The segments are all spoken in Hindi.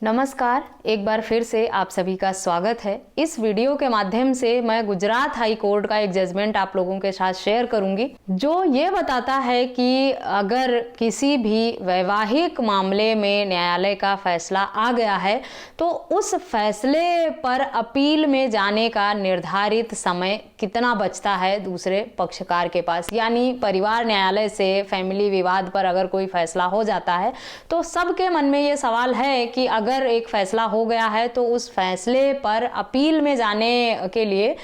नमस्कार, एक बार फिर से आप सभी का स्वागत है। इस वीडियो के माध्यम से मैं गुजरात हाई कोर्ट का एक जजमेंट आप लोगों के साथ शेयर करूंगी, जो ये बताता है कि अगर किसी भी वैवाहिक मामले में न्यायालय का फैसला आ गया है तो उस फैसले पर अपील में जाने का निर्धारित समय कितना बचता है दूसरे पक्षकार के पास। यानी परिवार न्यायालय से फैमिली विवाद पर अगर कोई फैसला हो जाता है तो सबके मन में ये सवाल है कि अगर एक फैसला हो गया है तो उस फैसले पर अपील में जाने के लिए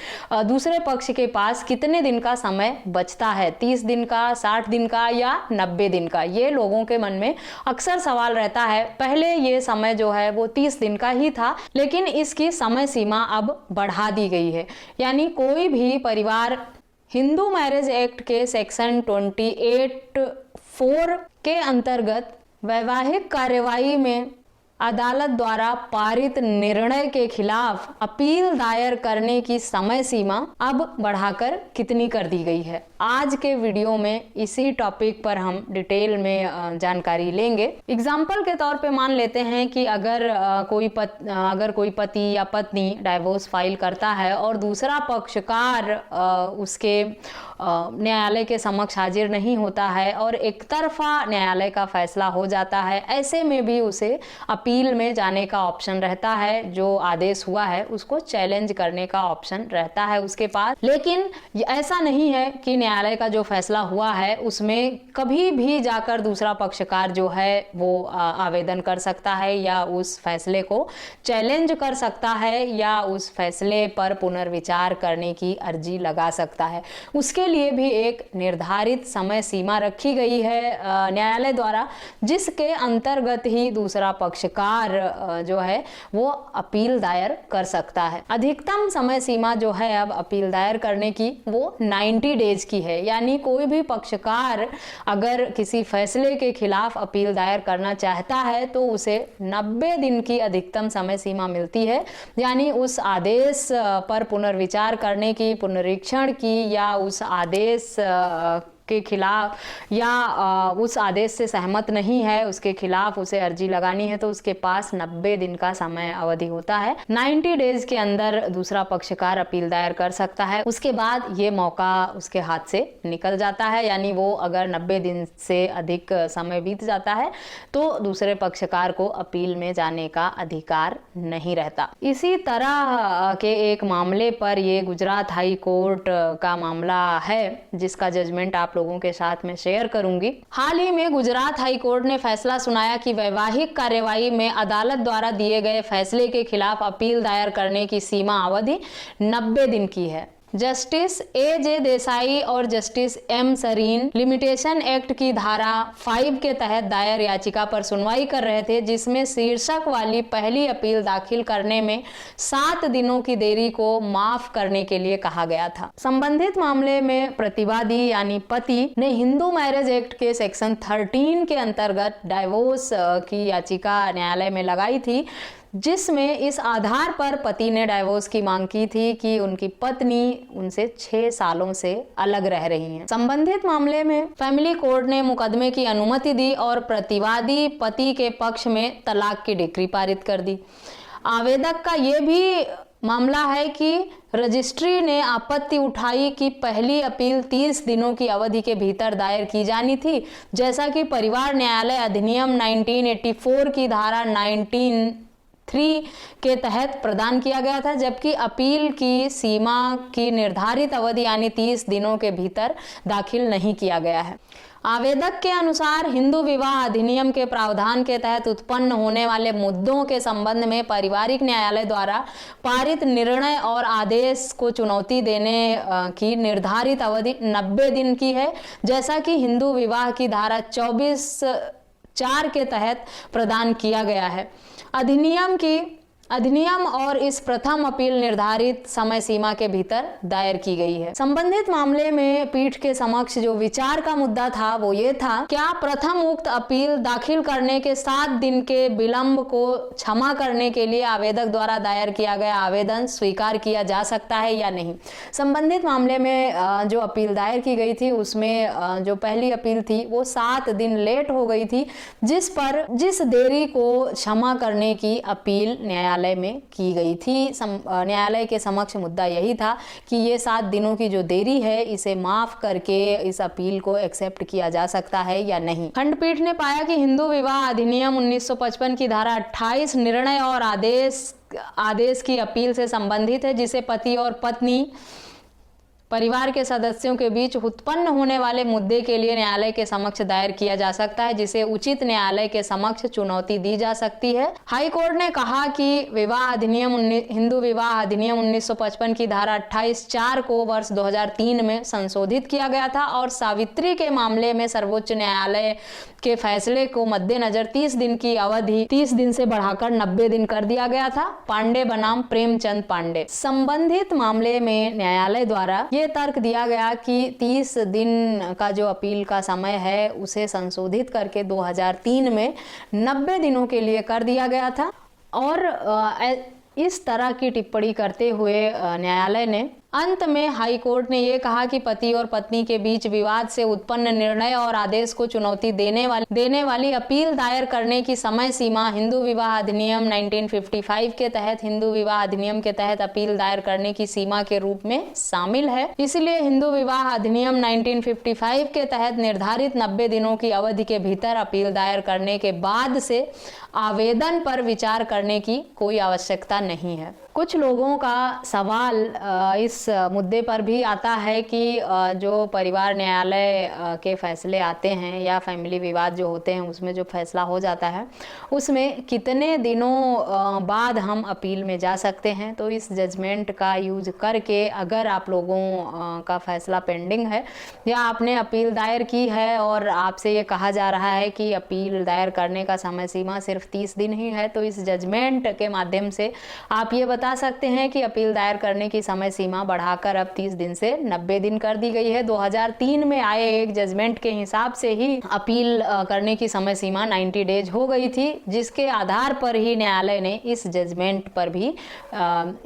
दूसरे पक्ष के पास कितने दिन का समय बचता है, 30 दिन का, 60 दिन का या 90 दिन का। ये लोगों के मन में अक्सर सवाल रहता है। पहले ये समय जो है वो 30 दिन का ही था, लेकिन इसकी समय सीमा अब बढ़ा दी गई है। यानी कोई भी परिवार हिंदू मैरिज एक्ट के सेक्शन 28(4) के अंतर्गत वैवाहिक कार्यवाही में अदालत द्वारा पारित निर्णय के खिलाफ अपील दायर करने की समय सीमा अब बढ़ाकर कितनी कर दी गई है। आज के वीडियो में इसी टॉपिक पर हम डिटेल में जानकारी लेंगे। एग्जाम्पल के तौर पे मान लेते हैं कि अगर कोई पति या पत्नी डाइवोर्स फाइल करता है और दूसरा पक्षकार उसके न्यायालय के समक्ष हाजिर नहीं होता है और एक तरफा न्यायालय का फैसला हो जाता है, ऐसे में भी उसे अपील में जाने का ऑप्शन रहता है। जो आदेश हुआ है उसको चैलेंज करने का ऑप्शन रहता है उसके पास। लेकिन ऐसा नहीं है कि न्यायालय का जो फैसला हुआ है उसमें कभी भी जाकर दूसरा पक्षकार जो है वो आवेदन कर सकता है या उस फैसले को चैलेंज कर सकता है या उस फैसले पर पुनर्विचार करने की अर्जी लगा सकता है। उसके लिए भी एक निर्धारित समय सीमा रखी गई है न्यायालय द्वारा, जिसके अंतर्गत ही दूसरा पक्षकार जो है वो अपील दायर कर सकता है। अधिकतम समय सीमा जो है अब अपील दायर करने की वो 90 डेज की है। यानी कोई भी पक्षकार अगर किसी फैसले के खिलाफ अपील दायर करना चाहता है तो उसे 90 दिन की अधिकतम समय सीमा मिलती है। यानी उस आदेश पर पुनर्विचार करने की, पुनरीक्षण की या उस आदेश के खिलाफ या उस आदेश से सहमत नहीं है, उसके खिलाफ उसे अर्जी लगानी है तो उसके पास 90 दिन का समय अवधि होता है। 90 डेज के अंदर दूसरा पक्षकार अपील दायर कर सकता है। उसके बाद ये मौका उसके हाथ से निकल जाता है। यानी वो अगर 90 दिन से अधिक समय बीत जाता है तो दूसरे पक्षकार को अपील में जाने का अधिकार नहीं रहता। इसी तरह के एक मामले पर ये गुजरात हाई कोर्ट का मामला है जिसका जजमेंट आप लोगों के साथ में शेयर करूंगी। हाल ही में गुजरात हाई कोर्ट ने फैसला सुनाया कि वैवाहिक कार्यवाही में अदालत द्वारा दिए गए फैसले के खिलाफ अपील दायर करने की सीमा अवधि 90 दिन की है। Justice A.J. देसाई और justice M. Sareen limitation act की धारा 5 के तहत दायर याचिका पर सुनवाई कर रहे थे, जिसमें शीर्षक वाली पहली अपील दाखिल करने में 7 दिनों की देरी को माफ करने के लिए कहा गया था। संबंधित मामले में प्रतिवादी यानी पति ने हिंदू मैरिज एक्ट के सेक्शन 13 के अंतर्गत डाइवोर्स की याचिका न्यायालय में लगाई थी, जिसमें इस आधार पर पति ने डाइवोर्स की मांग की थी कि उनकी पत्नी उनसे 6 सालों से अलग रह रही हैं। संबंधित मामले में फैमिली कोर्ट ने मुकदमे की अनुमति दी और प्रतिवादी पति के पक्ष में तलाक की डिक्री पारित कर दी। आवेदक का ये भी मामला है कि रजिस्ट्री ने आपत्ति उठाई कि पहली अपील 30 दिनों की अवधि के भीतर दायर की जानी थी, जैसा कि परिवार न्यायालय अधिनियम 1984 की धारा 19(3) के तहत प्रदान किया गया था, जबकि अपील की सीमा की निर्धारित अवधि यानी 30 दिनों के भीतर दाखिल नहीं किया गया है। आवेदक के अनुसार हिंदू विवाह अधिनियम के प्रावधान के तहत उत्पन्न होने वाले मुद्दों के संबंध में पारिवारिक न्यायालय द्वारा पारित निर्णय और आदेश को चुनौती देने की निर्धारित अवधि 90 दिन की है, जैसा कि हिंदू विवाह की धारा 24(4) के तहत प्रदान किया गया है। अधिनियम की अधिनियम और इस प्रथम अपील निर्धारित समय सीमा के भीतर दायर की गई है। संबंधित मामले में पीठ के समक्ष जो विचार का मुद्दा था वो ये था, क्या प्रथम उक्त अपील दाखिल करने के 7 दिन के विलंब को क्षमा करने के लिए आवेदक द्वारा दायर किया गया आवेदन स्वीकार किया जा सकता है या नहीं। संबंधित मामले में जो अपील दायर की गई थी उसमें जो पहली अपील थी वो 7 दिन लेट हो गई थी, जिस देरी को क्षमा करने की अपील न्यायालय में की गई थी। न्यायालय के समक्ष मुद्दा यही था कि ये 7 दिनों की जो देरी है इसे माफ करके इस अपील को एक्सेप्ट किया जा सकता है या नहीं। खंडपीठ ने पाया कि हिंदू विवाह अधिनियम 1955 की धारा 28 निर्णय और आदेश की अपील से संबंधित है, जिसे पति और पत्नी परिवार के सदस्यों के बीच उत्पन्न होने वाले मुद्दे के लिए न्यायालय के समक्ष दायर किया जा सकता है, जिसे उचित न्यायालय के समक्ष चुनौती दी जा सकती है। हाई कोर्ट ने कहा कि हिंदू विवाह अधिनियम 1955 की धारा 28(4) को वर्ष 2003 में संशोधित किया गया था और सावित्री के मामले में सर्वोच्च न्यायालय के फैसले को मद्देनजर 30 दिन की अवधि 30 दिन से बढ़ाकर 90 दिन कर दिया गया था। पांडे बनाम प्रेमचंद पांडे। संबंधित मामले में न्यायालय द्वारा ये तर्क दिया गया कि 30 दिन का जो अपील का समय है उसे संशोधित करके 2003 में 90 दिनों के लिए कर दिया गया था। और इस तरह की टिप्पणी करते हुए न्यायालय ने अंत में हाई कोर्ट ने यह कहा कि पति और पत्नी के बीच विवाद से उत्पन्न निर्णय और आदेश को चुनौती देने वाली अपील दायर करने की समय सीमा हिंदू विवाह अधिनियम 1955 के तहत हिंदू विवाह अधिनियम के तहत अपील दायर करने की सीमा के रूप में शामिल है। इसलिए हिंदू विवाह अधिनियम 1955 के तहत निर्धारित 90 दिनों की अवधि के भीतर अपील दायर करने के बाद से आवेदन पर विचार करने की कोई आवश्यकता नहीं है। कुछ लोगों का सवाल इस मुद्दे पर भी आता है कि जो परिवार न्यायालय के फैसले आते हैं या फैमिली विवाद जो होते हैं उसमें जो फैसला हो जाता है उसमें कितने दिनों बाद हम अपील में जा सकते हैं। तो इस जजमेंट का यूज करके अगर आप लोगों का फैसला पेंडिंग है या आपने अपील दायर की है और आपसे ये कहा जा रहा है कि अपील दायर करने का समय सीमा सिर्फ 30 दिन ही है, तो इस जजमेंट के माध्यम से आप ये बता सकते हैं कि अपील दायर करने की समय सीमा बढ़ाकर अब 30 दिन से 90 दिन कर दी गई है। 2003 में आए एक जजमेंट के हिसाब से ही अपील करने की समय सीमा 90 डेज हो गई थी, जिसके आधार पर ही न्यायालय ने इस जजमेंट पर भी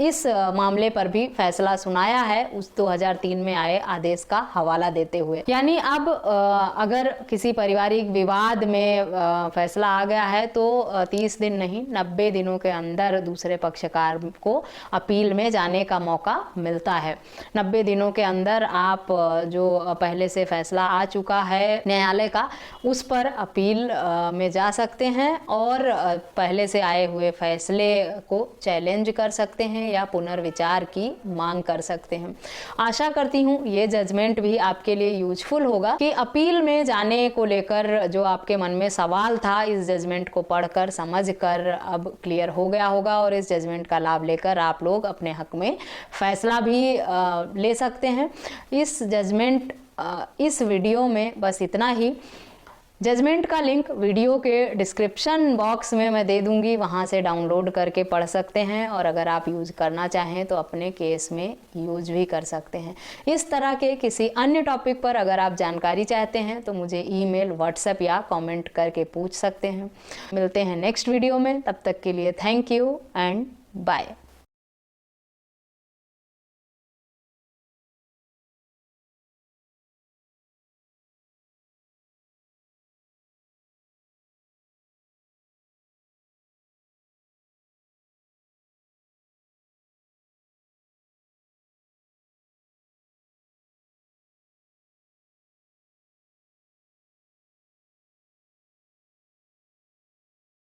इस मामले पर भी फैसला सुनाया है उस 2003 में आए आदेश का हवाला देते हुए। यानी अब अगर किसी पारिवारिक विवाद में फैसला आ गया है तो 30 दिन नहीं 90 दिनों के अंदर दूसरे पक्षकार को अपील में जाने का मौका मिलता है। 90 दिनों के अंदर आप जो पहले से फैसला आ चुका है न्यायालय का उस पर अपील में जा सकते हैं और पहले से आए हुए फैसले को चैलेंज कर सकते हैं या पुनर्विचार की मांग कर सकते हैं। आशा करती हूँ ये जजमेंट भी आपके लिए यूजफुल होगा कि अपील में जाने को लेकर जो आपके मन में सवाल था इस जजमेंट को पढ़कर समझकर अब क्लियर हो गया होगा और इस जजमेंट का लाभ लेकर आप लोग अपने हक में फैसला भी ले सकते हैं। इस वीडियो में बस इतना ही। जजमेंट का लिंक वीडियो के डिस्क्रिप्शन बॉक्स में मैं दे दूंगी, वहां से डाउनलोड करके पढ़ सकते हैं और अगर आप यूज करना चाहें तो अपने केस में यूज भी कर सकते हैं। इस तरह के किसी अन्य टॉपिक पर अगर आप जानकारी चाहते हैं तो मुझे ईमेल, व्हाट्सएप या कमेंट करके पूछ सकते हैं। मिलते हैं नेक्स्ट वीडियो में, तब तक के लिए थैंक यू एंड बाय।